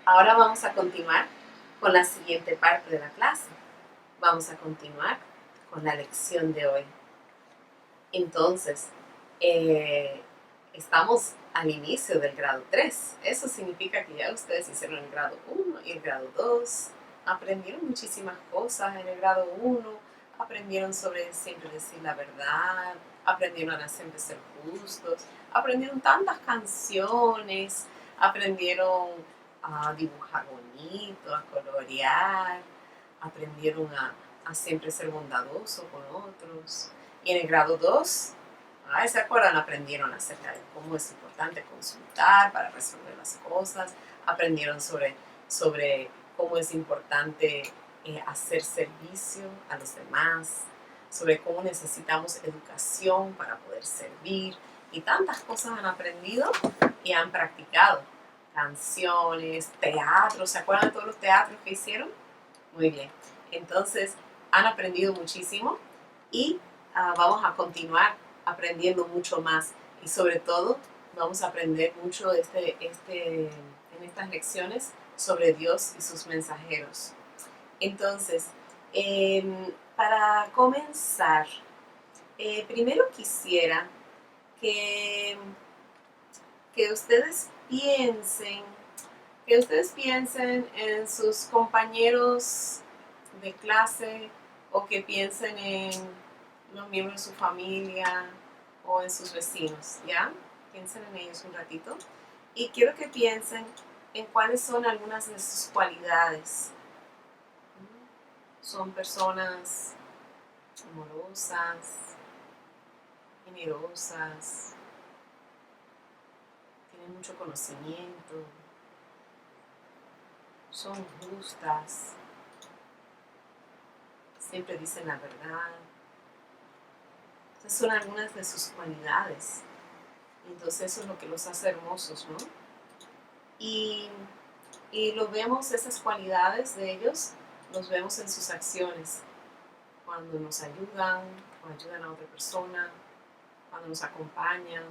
Ahora vamos a continuar con la siguiente parte de la clase. Vamos a continuar con la lección de hoy. Entonces, estamos al inicio del grado 3. Eso significa que ya ustedes hicieron el grado 1 y el grado 2. Aprendieron muchísimas cosas en el grado 1. Aprendieron sobre siempre decir la verdad. Aprendieron a siempre ser justos. Aprendieron tantas canciones. Aprendieron a dibujar bonito, a colorear. Aprendieron a siempre ser bondadoso con otros. Y en el grado 2, ¿se acuerdan? Aprendieron acerca de cómo es importante consultar para resolver las cosas. Aprendieron sobre cómo es importante hacer servicio a los demás. Sobre cómo necesitamos educación para poder servir. Y tantas cosas han aprendido y han practicado. Canciones, teatro. ¿Se acuerdan de todos los teatros que hicieron? Muy bien. Entonces, han aprendido muchísimo y vamos a continuar aprendiendo mucho más. Y sobre todo, vamos a aprender mucho en estas lecciones sobre Dios y sus mensajeros. Entonces, para comenzar, primero quisiera que ustedes piensen en sus compañeros de clase o que piensen en los miembros de su familia o en sus vecinos, ¿ya? Piensen en ellos un ratito. Y quiero que piensen en cuáles son algunas de sus cualidades. Son personas amorosas, generosas, tienen mucho conocimiento, son justas, siempre dicen la verdad. Estas son algunas de sus cualidades. Entonces eso es lo que los hace hermosos, ¿no? Y lo vemos, esas cualidades de ellos, los vemos en sus acciones. Cuando nos ayudan, o ayudan a otra persona, cuando nos acompañan,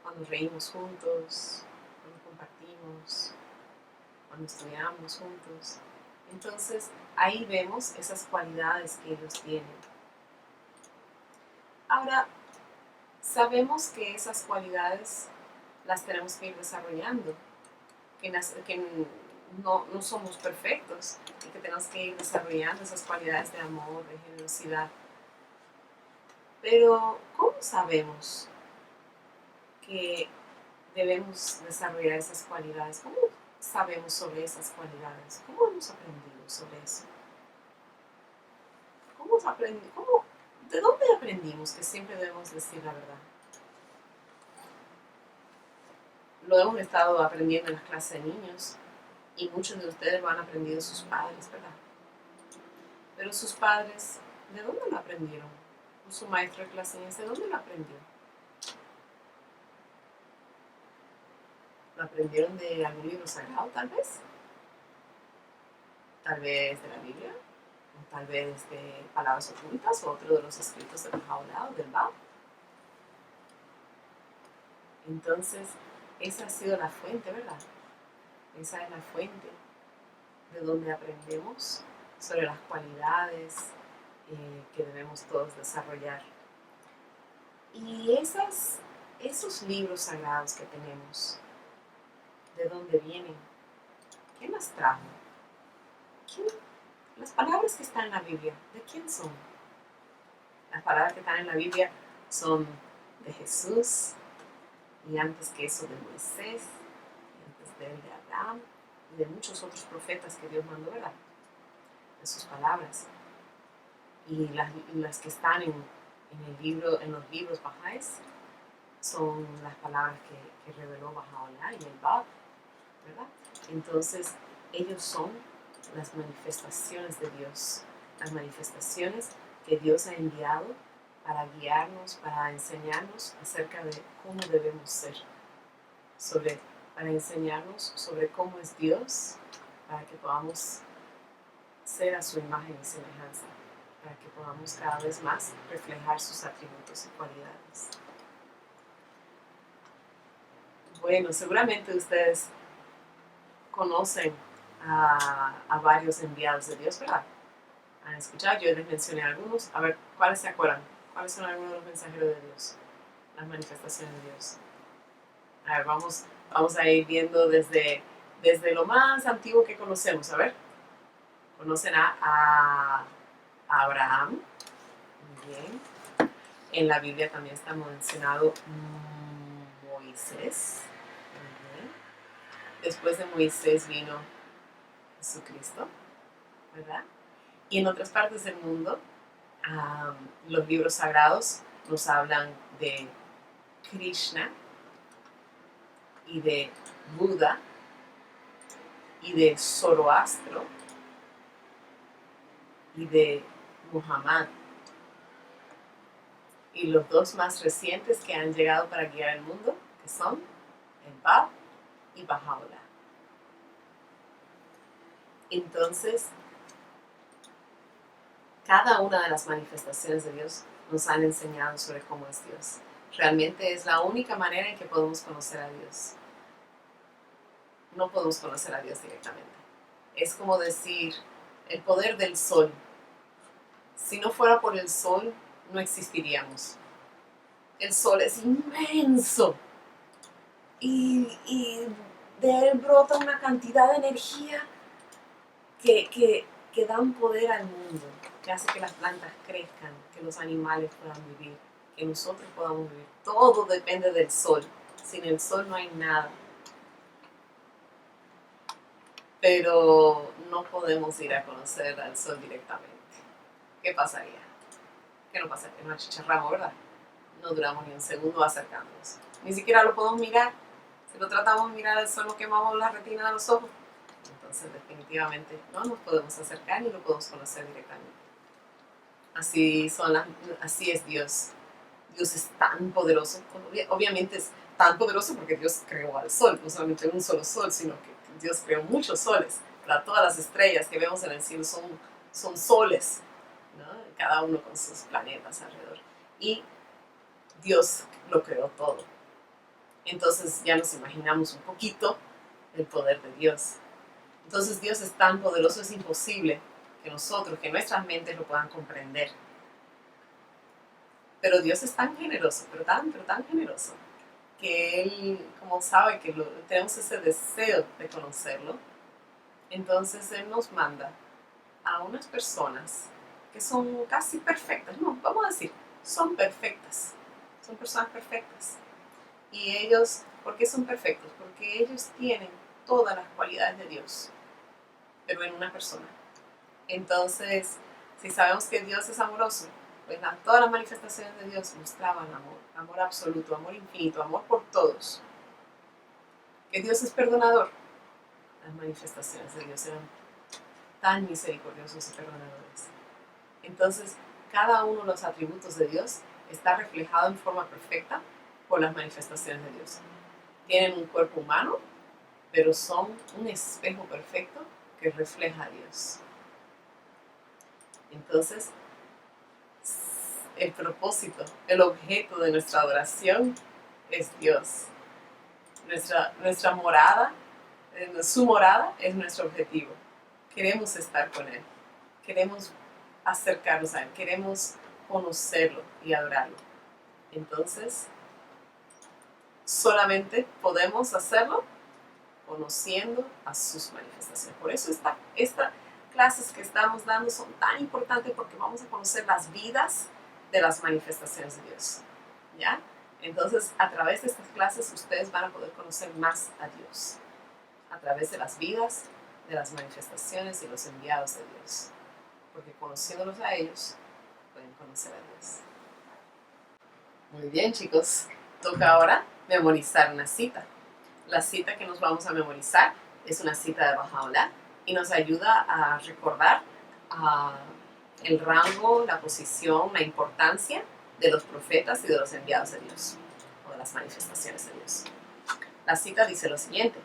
cuando reímos juntos, cuando compartimos, cuando estudiamos juntos. Entonces, ahí vemos esas cualidades que ellos tienen. Ahora, sabemos que esas cualidades las tenemos que ir desarrollando, que no somos perfectos y que tenemos que ir desarrollando esas cualidades de amor, de generosidad. Pero, ¿cómo sabemos que debemos desarrollar esas cualidades? ¿Cómo sabemos sobre esas cualidades? ¿Cómo hemos aprendido sobre eso? ¿De dónde aprendimos que siempre debemos decir la verdad? Lo hemos estado aprendiendo en las clases de niños y muchos de ustedes lo han aprendido de sus padres, ¿verdad? Pero sus padres, ¿de dónde lo aprendieron? Su maestro de clase, ¿de dónde lo aprendió? ¿Lo aprendieron de algún libro sagrado, tal vez? Tal vez de la Biblia, o tal vez de palabras ocultas, o otro de los escritos de Bahá'u'lláh o del Bab. Entonces, esa ha sido la fuente, ¿verdad? Esa es la fuente de donde aprendemos sobre las cualidades que debemos todos desarrollar. Y esos libros sagrados que tenemos, ¿de dónde vienen? ¿Quién las trajo? Las palabras que están en la Biblia, ¿de quién son? Las palabras que están en la Biblia son de Jesús, y antes que eso de Moisés, y antes de él de Abraham, y de muchos otros profetas que Dios mandó, ¿verdad? De sus palabras. Y las que están en los libros bahá'ís son las palabras que reveló Bahá'u'lláh y el Bab, ¿verdad? Entonces, ellos son las manifestaciones de Dios, las manifestaciones que Dios ha enviado para guiarnos, para enseñarnos acerca de cómo debemos ser, para enseñarnos sobre cómo es Dios, para que podamos ser a su imagen y semejanza, para que podamos cada vez más reflejar sus atributos y cualidades. Bueno, seguramente ustedes conocen a varios enviados de Dios, ¿verdad? Han escuchado, yo les mencioné algunos. A ver, ¿cuáles se acuerdan? ¿Cuáles son algunos de los mensajeros de Dios? Las manifestaciones de Dios. A ver, vamos a ir viendo desde lo más antiguo que conocemos. A ver, conocen a Abraham. Muy bien. En la Biblia también está mencionado Moisés. Muy bien. Después de Moisés vino Jesucristo, ¿verdad? Y en otras partes del mundo, los libros sagrados nos hablan de Krishna y de Buda y de Zoroastro y de Muhammad. Y los dos más recientes que han llegado para guiar el mundo, que son el Bab y Baha'u'llah. Entonces, cada una de las manifestaciones de Dios nos han enseñado sobre cómo es Dios. Realmente es la única manera en que podemos conocer a Dios. No podemos conocer a Dios directamente. Es como decir, el poder del sol. Si no fuera por el sol, no existiríamos. El sol es inmenso y de él brota una cantidad de energía que dan poder al mundo, que hace que las plantas crezcan, que los animales puedan vivir, que nosotros podamos vivir. Todo depende del sol. Sin el sol no hay nada. Pero no podemos ir a conocer al sol directamente. ¿Qué pasaría? ¿Qué no pasaría? Nos achicharramos, ¿verdad? No duramos ni un segundo acercándonos. Ni siquiera lo podemos mirar. Si lo tratamos de mirar al sol, nos quemamos la retina de los ojos. Entonces, definitivamente, no nos podemos acercar ni lo podemos conocer directamente. Así es Dios. Dios es tan poderoso. Obviamente es tan poderoso porque Dios creó al sol, no solamente un solo sol, sino que Dios creó muchos soles. Para todas las estrellas que vemos en el cielo son soles, ¿no? Cada uno con sus planetas alrededor. Y Dios lo creó todo. Entonces ya nos imaginamos un poquito el poder de Dios. Entonces Dios es tan poderoso, es imposible que nuestras mentes lo puedan comprender. Pero Dios es tan generoso, pero tan generoso, que Él, como sabe que tenemos ese deseo de conocerlo, entonces Él nos manda a unas personas que son casi perfectas. No, vamos a decir, son perfectas. Son personas perfectas. Y ellos, ¿por qué son perfectos? Porque ellos tienen todas las cualidades de Dios, pero en una persona. Entonces, si sabemos que Dios es amoroso, pues todas las manifestaciones de Dios mostraban amor absoluto, amor infinito, amor por todos. Que Dios es perdonador. Las manifestaciones de Dios eran tan misericordiosos y perdonadores. Entonces, cada uno de los atributos de Dios está reflejado en forma perfecta por las manifestaciones de Dios. Tienen un cuerpo humano, pero son un espejo perfecto que refleja a Dios. Entonces, el propósito, el objeto de nuestra adoración es Dios. Nuestra morada, su morada es nuestro objetivo. Queremos estar con Él. Queremos acercarnos a Él. Queremos conocerlo y adorarlo. Entonces, solamente podemos hacerlo conociendo a sus manifestaciones. Por eso estas clases que estamos dando son tan importantes, porque vamos a conocer las vidas de las manifestaciones de Dios. ¿Ya? Entonces, a través de estas clases ustedes van a poder conocer más a Dios. A través de las vidas, de las manifestaciones y los enviados de Dios. Porque conociéndolos a ellos, pueden conocer a Dios. Muy bien, chicos. Toca ahora memorizar una cita. La cita que nos vamos a memorizar es una cita de Baha'u'llah y nos ayuda a recordar el rango, la posición, la importancia de los profetas y de los enviados de Dios, o de las manifestaciones de Dios. La cita dice lo siguiente: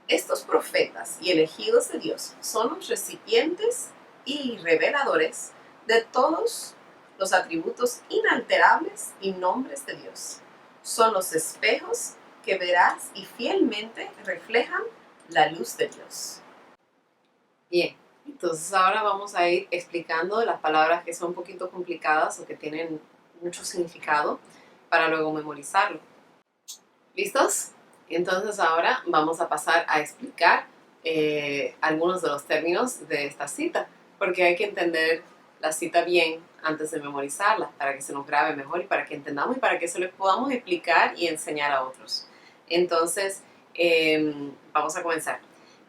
estos profetas y elegidos de Dios son los recipientes y reveladores de todos los atributos inalterables y nombres de Dios. Son los espejos que veraz y fielmente reflejan la luz de Dios. Bien, entonces ahora vamos a ir explicando las palabras que son un poquito complicadas o que tienen mucho significado para luego memorizarlo. ¿Listos? Entonces ahora vamos a pasar a explicar algunos de los términos de esta cita, porque hay que entender la cita bien antes de memorizarla, para que se nos grabe mejor y para que entendamos y para que se lo podamos explicar y enseñar a otros. Entonces, vamos a comenzar.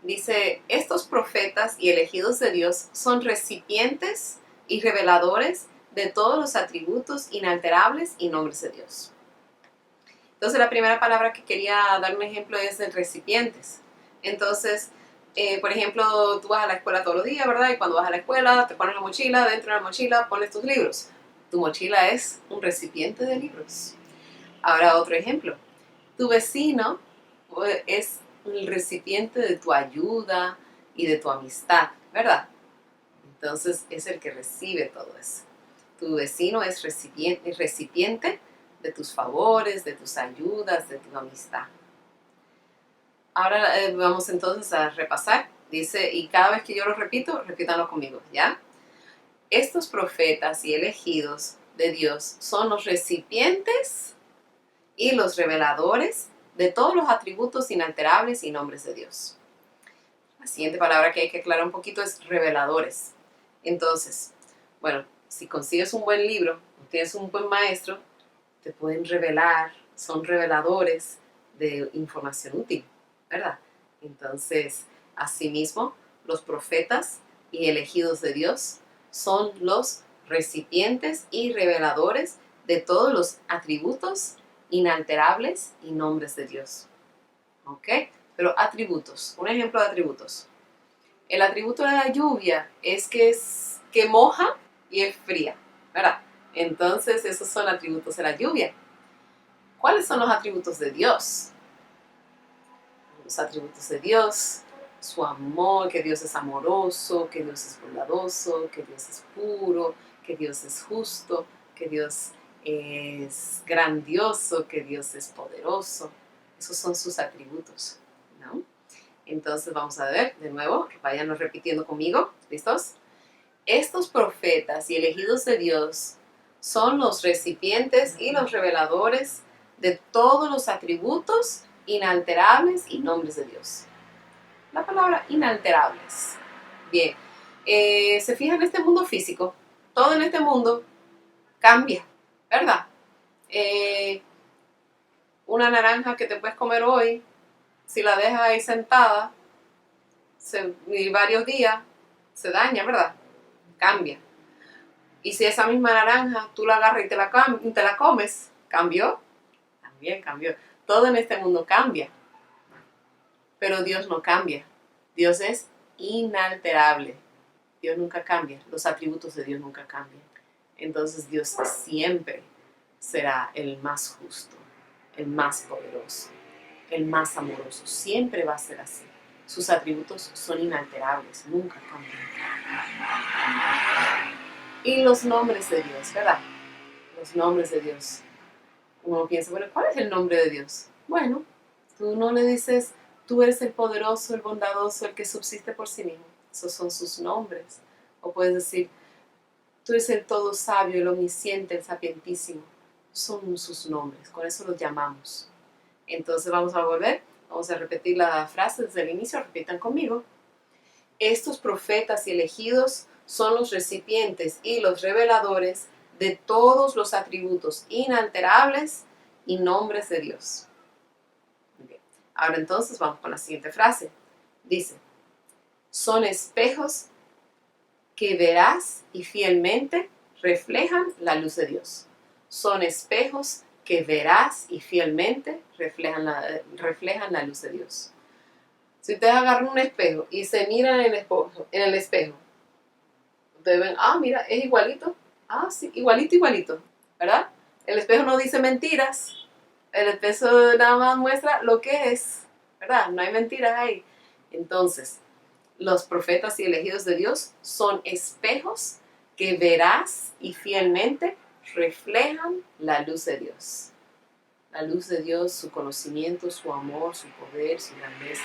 Dice, estos profetas y elegidos de Dios son recipientes y reveladores de todos los atributos inalterables y nombres de Dios. Entonces la primera palabra que quería dar un ejemplo es de recipientes. Entonces, por ejemplo, tú vas a la escuela todos los días, ¿verdad? Y cuando vas a la escuela te pones la mochila, dentro de la mochila pones tus libros. Tu mochila es un recipiente de libros. Ahora otro ejemplo. Tu vecino es el recipiente de tu ayuda y de tu amistad, ¿verdad? Entonces es el que recibe todo eso. Tu vecino es recipiente de tus favores, de tus ayudas, de tu amistad. Ahora vamos entonces a repasar. Dice, y cada vez que yo lo repito, repítanlo conmigo, ¿ya? Estos profetas y elegidos de Dios son los recipientes y los reveladores de todos los atributos inalterables y nombres de Dios. La siguiente palabra que hay que aclarar un poquito es reveladores. Entonces, bueno, si consigues un buen libro, tienes un buen maestro, te pueden revelar, son reveladores de información útil, ¿verdad? Entonces, asimismo, los profetas y elegidos de Dios son los recipientes y reveladores de todos los atributos inalterables y nombres de Dios. ¿Ok? Pero atributos, un ejemplo de atributos. El atributo de la lluvia es que moja y es fría, ¿verdad? Entonces, esos son atributos de la lluvia. ¿Cuáles son los atributos de Dios? Los atributos de Dios, su amor, que Dios es amoroso, que Dios es bondadoso, que Dios es puro, que Dios es justo, que Dios es grandioso, que Dios es poderoso. Esos son sus atributos, ¿no? Entonces vamos a ver de nuevo, váyanos repitiendo conmigo, ¿listos? Estos profetas y elegidos de Dios son los recipientes y los reveladores de todos los atributos inalterables y nombres de Dios. La palabra inalterables. Bien, se fija en este mundo físico, todo en este mundo cambia, ¿verdad? Una naranja que te puedes comer hoy, si la dejas ahí sentada y varios días, se daña, ¿verdad? Cambia. Y si esa misma naranja tú la agarras y te la comes, ¿cambió? También cambió. Todo en este mundo cambia. Pero Dios no cambia. Dios es inalterable. Dios nunca cambia. Los atributos de Dios nunca cambian. Entonces Dios siempre será el más justo, el más poderoso, el más amoroso. Siempre va a ser así. Sus atributos son inalterables, nunca cambian. Y los nombres de Dios, ¿verdad? Los nombres de Dios. Uno piensa, bueno, ¿cuál es el nombre de Dios? Bueno, tú no le dices, tú eres el poderoso, el bondadoso, el que subsiste por sí mismo. Esos son sus nombres. O puedes decir, tú eres el todo sabio, el omnisciente, el sapientísimo. Son sus nombres, con eso los llamamos. Entonces vamos a volver, vamos a repetir la frase desde el inicio, repitan conmigo. Estos profetas y elegidos son los recipientes y los reveladores de todos los atributos inalterables y nombres de Dios. Bien. Ahora entonces vamos con la siguiente frase. Dice, son espejos que veraz y fielmente reflejan la luz de Dios. Son espejos que veraz y fielmente reflejan la luz de Dios. Si ustedes agarran un espejo y se miran en el espejo, ustedes ven, mira, es igualito. Sí, igualito, igualito, ¿verdad? El espejo no dice mentiras. El espejo nada más muestra lo que es, ¿verdad? No hay mentiras ahí. Entonces, los profetas y elegidos de Dios son espejos que veraz y fielmente reflejan la luz de Dios. La luz de Dios, su conocimiento, su amor, su poder, su grandeza.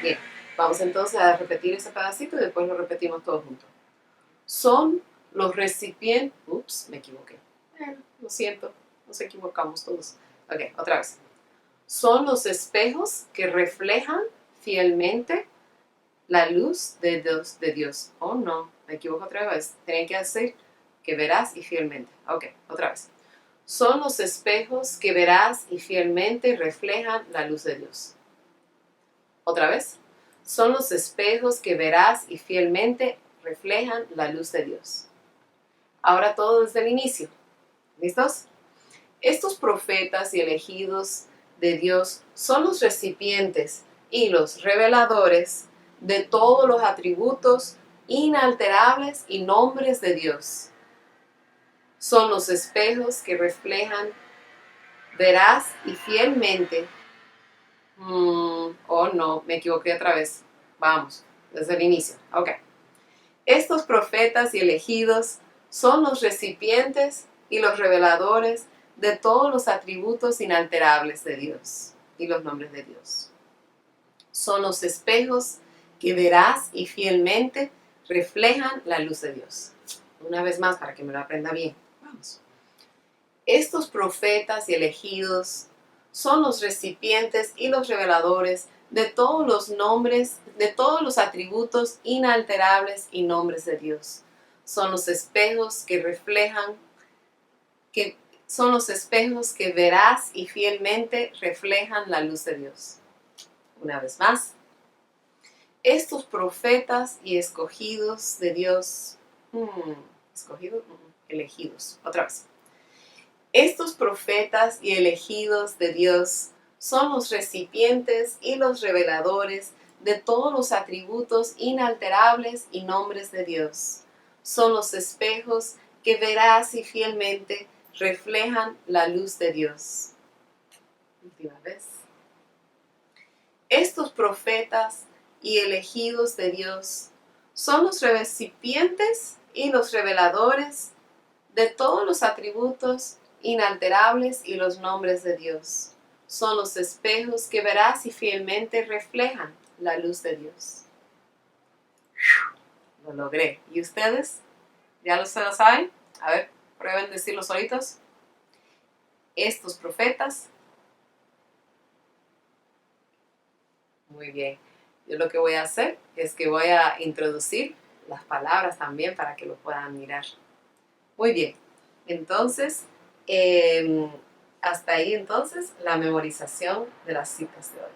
Bien, vamos entonces a repetir ese pedacito y después lo repetimos todos juntos. Son los recipientes... Ups, me equivoqué. Lo siento, nos equivocamos todos. Ok, otra vez. Son los espejos que reflejan fielmente la luz de Dios. Oh, no, me equivoco otra vez. Tenía que decir que verás y fielmente. Ok, otra vez. Son los espejos que verás y fielmente reflejan la luz de Dios. Otra vez. Son los espejos que verás y fielmente reflejan la luz de Dios. Ahora todo desde el inicio. ¿Listos? Estos profetas y elegidos de Dios son los recipientes y los reveladores de todos los atributos inalterables y nombres de Dios. Son los espejos que reflejan veraz y fielmente. Oh no, me equivoqué otra vez. Vamos, desde el inicio. Ok. Estos profetas y elegidos son los recipientes y los reveladores de todos los atributos inalterables de Dios y los nombres de Dios. Son los espejos que veraz y fielmente reflejan la luz de Dios. Una vez más, para que me lo aprenda bien. Vamos. Estos profetas y elegidos son los recipientes y los reveladores de todos los nombres, de todos los atributos inalterables y nombres de Dios. Son los espejos que reflejan, son los espejos que veraz y fielmente reflejan la luz de Dios. Una vez más, estos profetas y escogidos de Dios, elegidos, otra vez. Estos profetas y elegidos de Dios son los recipientes y los reveladores de todos los atributos inalterables y nombres de Dios. Son los espejos que veraz y fielmente reflejan la luz de Dios. Última vez. Estos profetas y elegidos de Dios son los recipientes y los reveladores de todos los atributos inalterables y los nombres de Dios. Son los espejos que veraz y fielmente reflejan la luz de Dios. Lo logré. ¿Y ustedes? ¿Ya lo saben? A ver, prueben decirlo solitos. Estos profetas. Muy bien. Yo lo que voy a hacer es que voy a introducir las palabras también para que lo puedan mirar. Muy bien. Entonces, hasta ahí entonces la memorización de las citas de hoy.